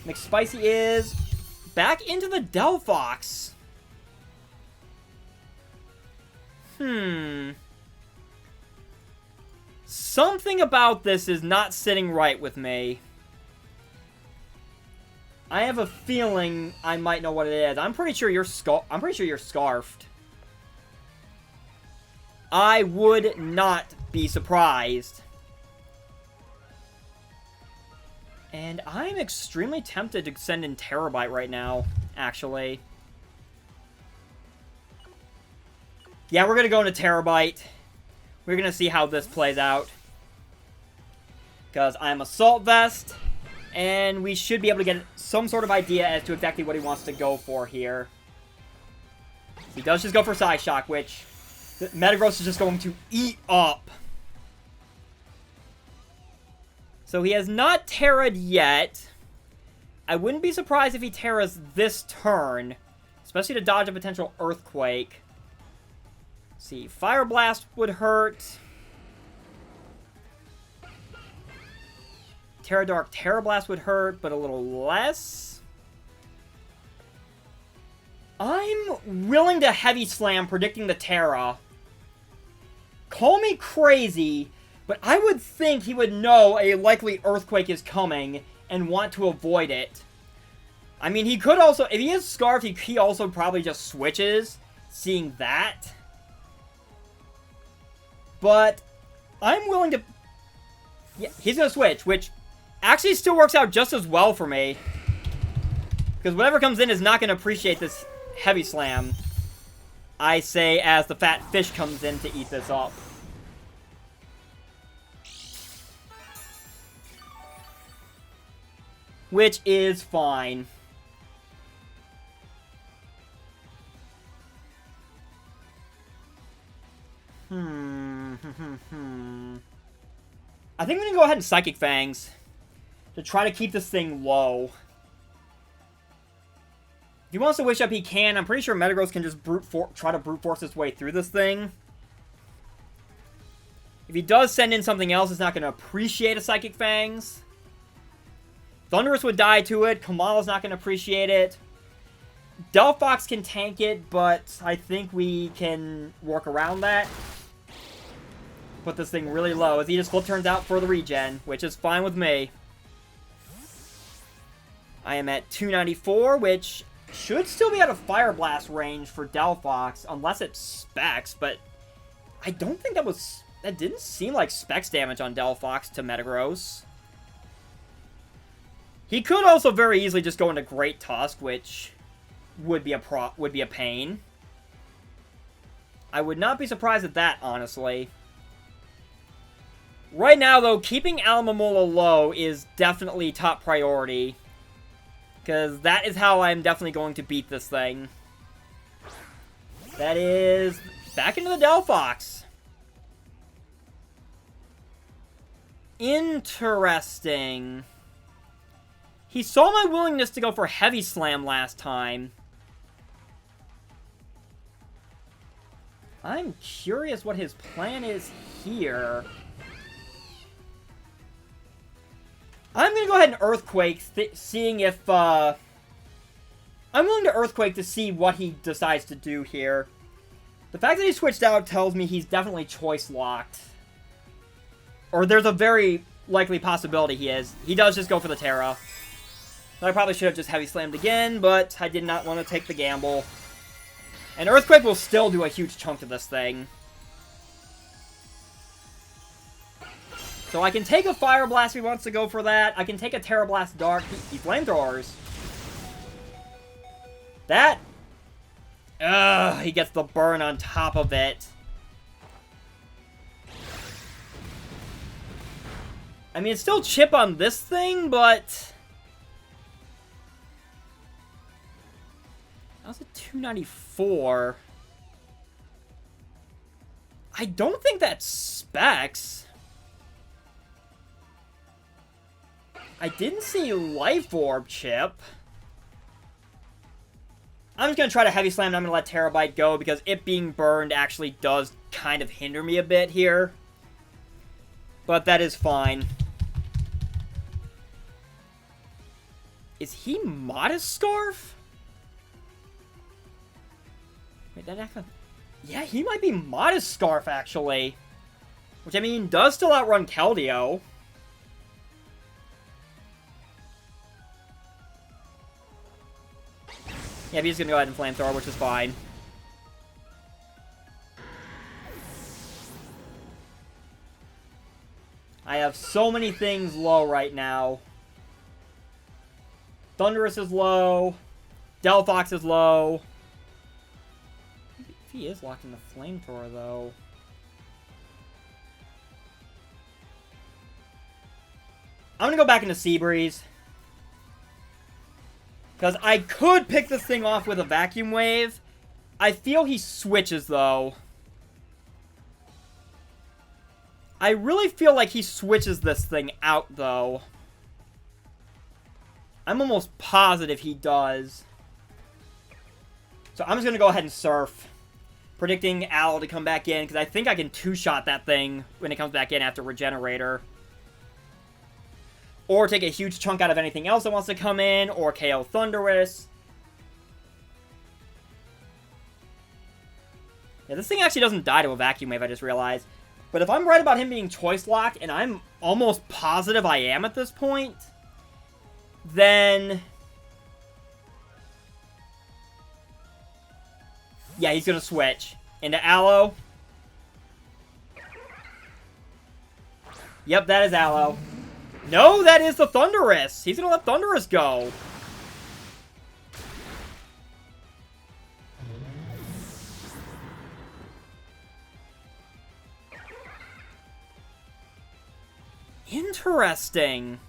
McSpicy is back into the Delphox. Something about this is not sitting right with me. I have a feeling I might know what it is. I'm pretty sure you're Scarfed. I would not be surprised. And I'm extremely tempted to send in Terabyte right now, actually. Yeah, we're going to go into Terabyte. We're going to see how this plays out. Because I'm Assault Vest, and we should be able to get some sort of idea as to exactly what he wants to go for here. He does just go for Psyshock, which Metagross is just going to eat up. So he has not Terra'd yet. I wouldn't be surprised if he Terras this turn, especially to dodge a potential Earthquake. Let's see, Fire Blast would hurt. Terra Dark, Terra Blast would hurt, but a little less. I'm willing to Heavy Slam, predicting the Terra. Call me crazy, but I would think he would know a likely Earthquake is coming and want to avoid it. I mean, he could also, if he is Scarfed, he also probably just switches, seeing that. But I'm willing to... Yeah, he's going to switch, which actually still works out just as well for me. Because whatever comes in is not going to appreciate this Heavy Slam. I say as the fat fish comes in to eat this up. Which is fine. I think I'm going to go ahead and Psychic Fangs to try to keep this thing low. If he wants to Wish Up, he can. I'm pretty sure Metagross can just try to brute force his way through this thing. If he does send in something else, it's not going to appreciate a Psychic Fangs. Thundurus would die to it. Kamala's not going to appreciate it. Delphox can tank it, but I think we can work around that. Put this thing really low as he just flip turns out for the regen, which is fine with me. I am at 294, which should still be out of Fire Blast range for Delphox, unless it specs, but I don't think that didn't seem like specs damage on Delphox to Metagross. He could also very easily just go into Great Tusk, which would be a pain. I would not be surprised at that, honestly. Right now, though, keeping Alomomola low is definitely top priority. Because that is how I'm definitely going to beat this thing. That is back into the Delphox. Interesting. He saw my willingness to go for Heavy Slam last time. I'm curious what his plan is here. I'm going to go ahead and Earthquake, seeing if, I'm willing to Earthquake to see what he decides to do here. The fact that he switched out tells me he's definitely choice locked. Or there's a very likely possibility he is. He does just go for the Terra. I probably should have just Heavy Slammed again, but I did not want to take the gamble. And Earthquake will still do a huge chunk to this thing. So I can take a Fire Blast if he wants to go for that. I can take a Terra Blast Dark. He flamethrowers. That... Ugh, he gets the burn on top of it. I mean, it's still chip on this thing, but... That was a 294. I don't think that's Specs. I didn't see Life Orb chip. I'm just going to try to Heavy Slam and I'm going to let Terabyte go because it being burned actually does kind of hinder me a bit here. But that is fine. Is he Modest Scarf? Wait, that actually... Yeah, he might be Modest Scarf, actually. Which, I mean, does still outrun Keldeo. Yeah, he's gonna go ahead and Flamethrower, which is fine. I have so many things low right now. Thundurus is low. Delphox is low. If he is locked in the Flamethrower, though. I'm gonna go back into Seabreeze. Because I could pick this thing off with a Vacuum Wave. I feel he switches, though. I really feel like he switches this thing out, though. I'm almost positive he does. So I'm just going to go ahead and Surf. Predicting Owl to come back in, because I think I can two-shot that thing when it comes back in after Regenerator. Or take a huge chunk out of anything else that wants to come in, or KO Thundurus. Yeah, this thing actually doesn't die to a Vacuum Wave, I just realized. But if I'm right about him being choice locked, and I'm almost positive I am at this point, then... yeah, he's going to switch into Aloe. Yep, that is Aloe. No, that is the Thundurus. He's going to let Thundurus go. Interesting.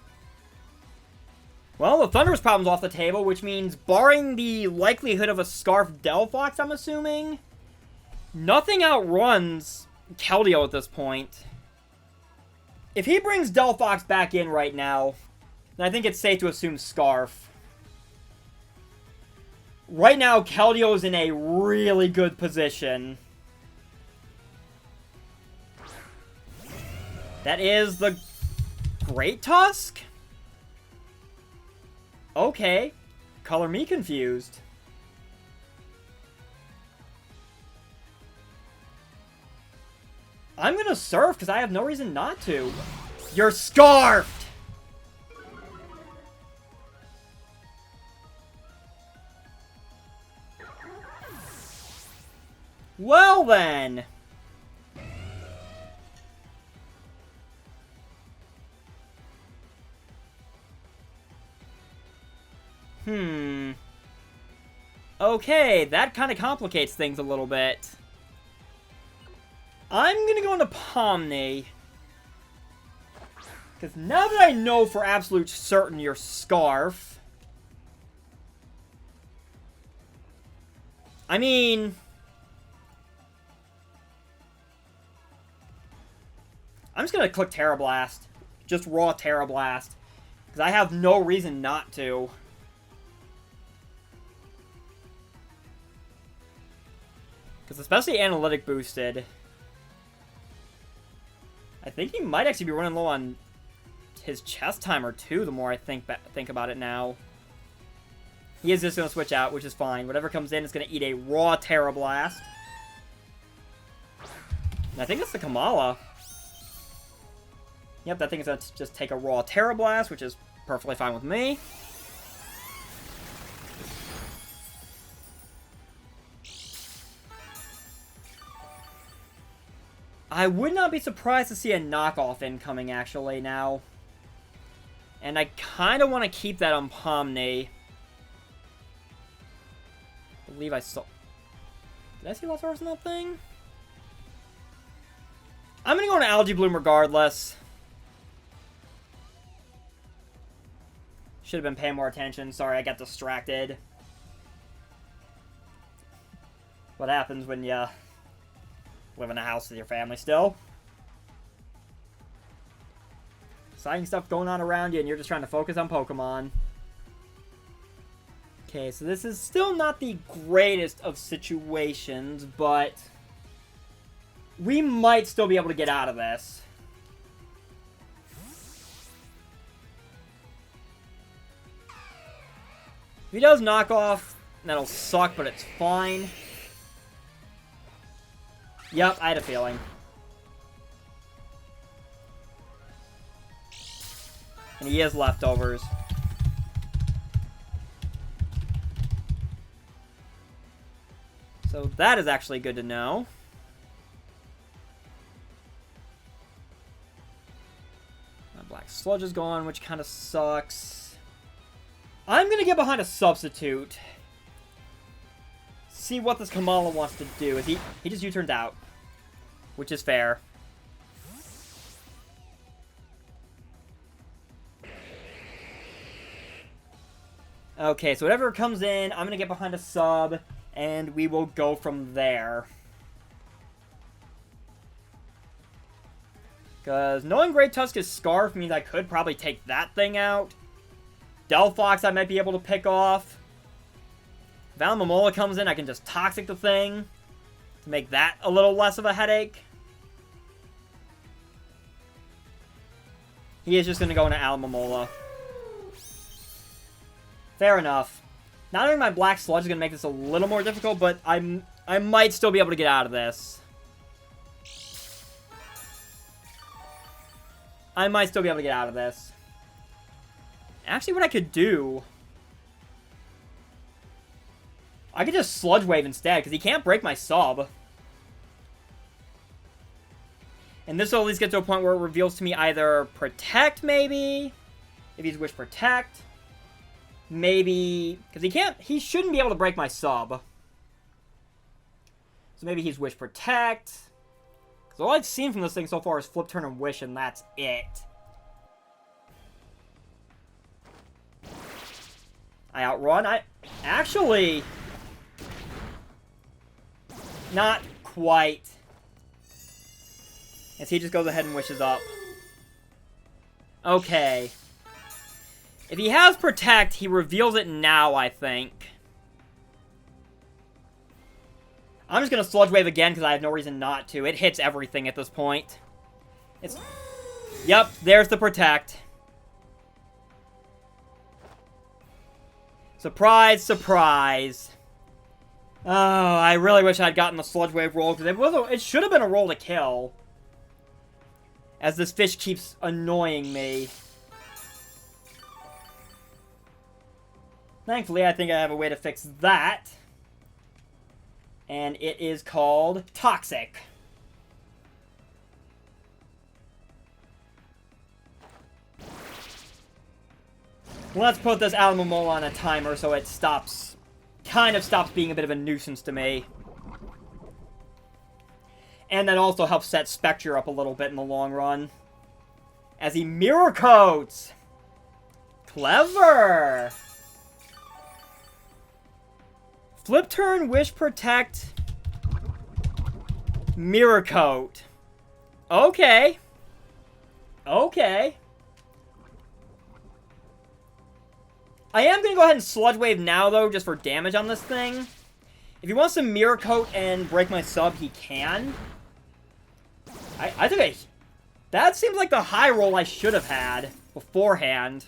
Well, the Thundurus problem's off the table, which means, barring the likelihood of a Scarf Delphox, I'm assuming, nothing outruns Keldeo at this point. If he brings Delphox back in right now, then I think it's safe to assume Scarf. Right now, Keldeo is in a really good position. That is the Great Tusk? Okay. Color me confused. I'm gonna Surf because I have no reason not to. You're Scarfed! Well then. Okay, that kind of complicates things a little bit. I'm gonna go into Pomni. Because now that I know for absolute certain you're Scarf, I mean, I'm just going to click Terra Blast. Just raw Terra Blast. Because I have no reason not to. Because especially Analytic boosted. I think he might actually be running low on his chest timer too, the more I think about it now. He is just going to switch out, which is fine. Whatever comes in is going to eat a raw Terra Blast. And I think it's the Kamala. Yep, that thing is going to just take a raw Terra Blast, which is perfectly fine with me. I would not be surprised to see a knockoff incoming, actually, now. And I kind of want to keep that on Pomni. I believe I saw... Did I see Lazarus in that thing? I'm going to go into Algae Bloom regardless. Should have been paying more attention. Sorry, I got distracted. What happens when you live in a house with your family still? Exciting stuff going on around you, and you're just trying to focus on Pokemon. Okay, so this is still not the greatest of situations, but we might still be able to get out of this. If he does knock off, that'll suck, but it's fine. Yep, I had a feeling. And he has leftovers. So that is actually good to know. My Black Sludge is gone, which kind of sucks. I'm going to get behind a Substitute. See what this Kamala wants to do. He just U-turns out. Which is fair. Okay, so whatever comes in, I'm going to get behind a sub, and we will go from there. Because knowing Great Tusk is Scarf means I could probably take that thing out. Delphox I might be able to pick off. If Alomomola comes in, I can just Toxic the thing to make that a little less of a headache. He is just going to go into Alomomola. Fair enough. Not having my Black Sludge is going to make this a little more difficult, but I might still be able to get out of this. I might still be able to get out of this. Actually, what I could do... I could just Sludge Wave instead, because he can't break my sub. And this will at least get to a point where it reveals to me either Protect, maybe? If he's Wish Protect. Maybe... Because he shouldn't be able to break my sub. So maybe he's Wish Protect. Because all I've seen from this thing so far is Flip Turn and Wish, and that's it. I outrun. Actually... Not quite. As he just goes ahead and wishes up. Okay. If he has Protect, he reveals it now, I think. I'm just going to Sludge Wave again because I have no reason not to. It hits everything at this point. Yep, there's the Protect. Surprise, surprise. Oh, I really wish I'd gotten the Sludge Wave roll, because it should have been a roll to kill. As this fish keeps annoying me. Thankfully, I think I have a way to fix that. And it is called Toxic. Let's put this Alomomola on a timer so it kind of stops being a bit of a nuisance to me. And that also helps set Spectre up a little bit in the long run. As he Mirror Coats! Clever! Flip turn, Wish, Protect, Mirror Coat. Okay. Okay. I am going to go ahead and Sludge Wave now, though, just for damage on this thing. If he wants to Mirror Coat and break my sub, he can. I think that seems like the high roll I should have had beforehand.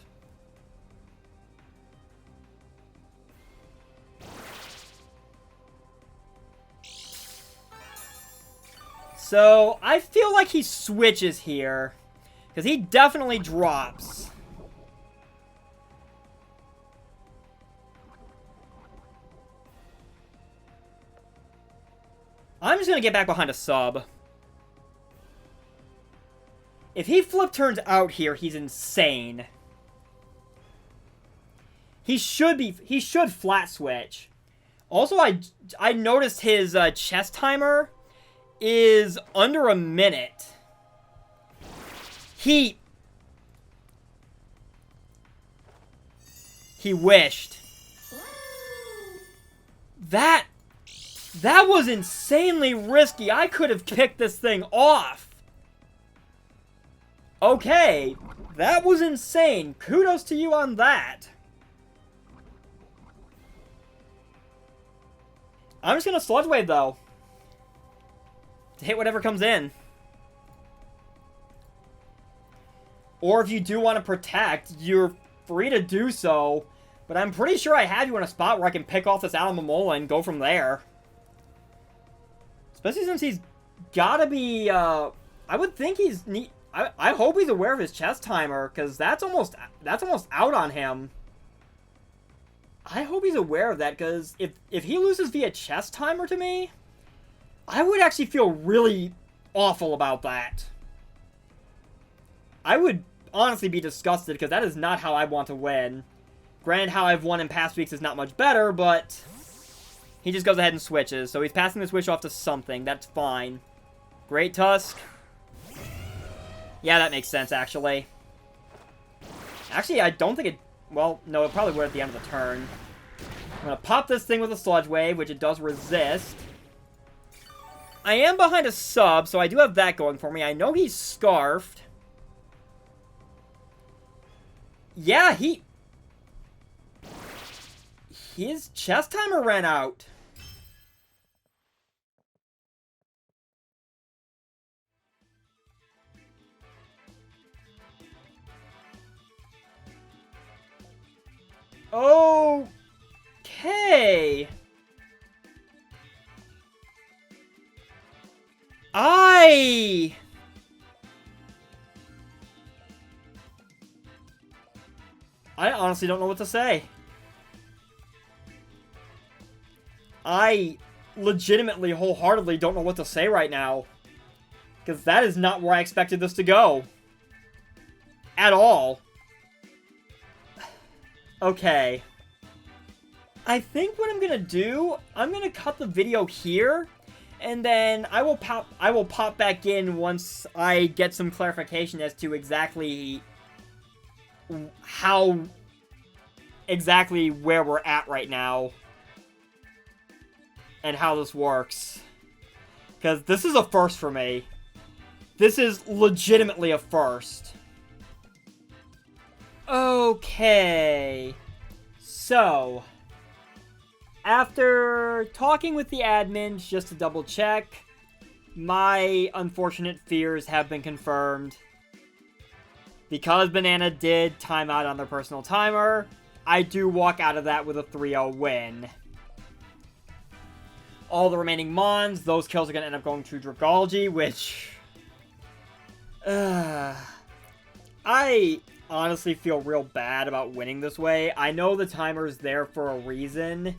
So, I feel like he switches here. Because he definitely drops. I'm just going to get back behind a sub. If he flip turns out here, he's insane. He should flat switch. Also, I noticed his chest timer is under a minute. He wished. That was insanely risky. I could have kicked this thing off. Okay, that was insane. Kudos to you on that. I'm just gonna Sludge Wave, though. To hit whatever comes in. Or if you do want to protect, you're free to do so. But I'm pretty sure I have you in a spot where I can pick off this Alomomola and go from there. Especially since he's gotta be, I would think he's... I hope he's aware of his chest timer, because that's almost out on him. I hope he's aware of that, because if he loses via chest timer to me, I would actually feel really awful about that. I would honestly be disgusted, because that is not how I want to win. Granted, how I've won in past weeks is not much better, but he just goes ahead and switches. So he's passing the switch off to something. That's fine. Great Tusk. Yeah, that makes sense, actually. Actually, I don't think it... Well, no, it probably would at the end of the turn. I'm going to pop this thing with a Sludge Wave, which it does resist. I am behind a sub, so I do have that going for me. I know he's Scarfed. Yeah, his chest timer ran out. Okay. I honestly don't know what to say. I legitimately, wholeheartedly don't know what to say right now. Because that is not where I expected this to go. At all. Okay. I think what I'm gonna do, I'm gonna cut the video here, and then I will pop back in once I get some clarification as to exactly where we're at right now. And how this works. Because this is a first for me. This is legitimately a first. Okay. So, after talking with the admins just to double check, my unfortunate fears have been confirmed. Because Bonana did time out on their personal timer, I do walk out of that with a 3-0 win. All the remaining mons, those kills are going to end up going to Dragology, which... I honestly feel real bad about winning this way. I know the timer is there for a reason,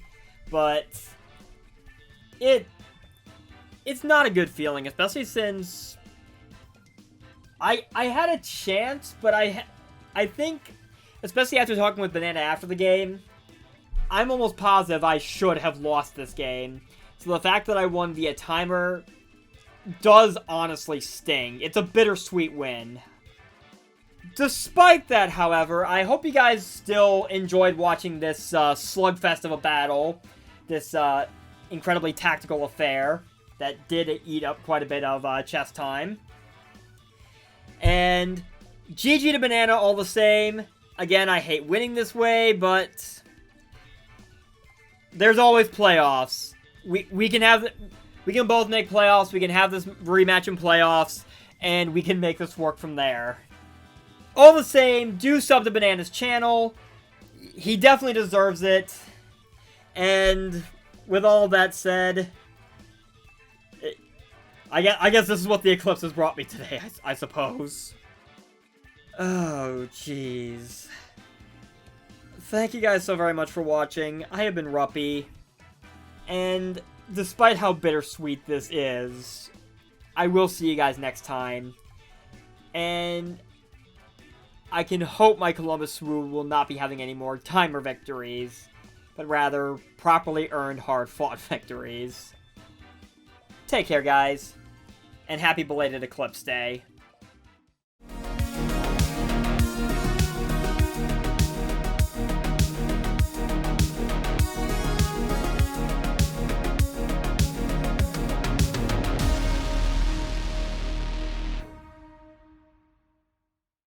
but it's not a good feeling, especially since I had a chance, but I think, especially after talking with Bonana after the game, I'm almost positive I should have lost this game. So the fact that I won via timer does honestly sting. It's a bittersweet win. Despite that, however, I hope you guys still enjoyed watching this slugfest of a battle. this incredibly tactical affair that did eat up quite a bit of chess time. And GG to Bonana all the same. Again, I hate winning this way, but there's always playoffs. We can both make playoffs. We can have this rematch in playoffs, and we can make this work from there. All the same, do sub to Bonana's channel. He definitely deserves it. And with all that said, I guess this is what the Eclipse has brought me today, I suppose. Oh, jeez. Thank you guys so very much for watching. I have been Ruppy. And despite how bittersweet this is, I will see you guys next time. And I can hope my Columbus Swoo will not be having any more timer victories, but rather properly earned, hard-fought victories. Take care, guys, and happy belated Eclipse Day.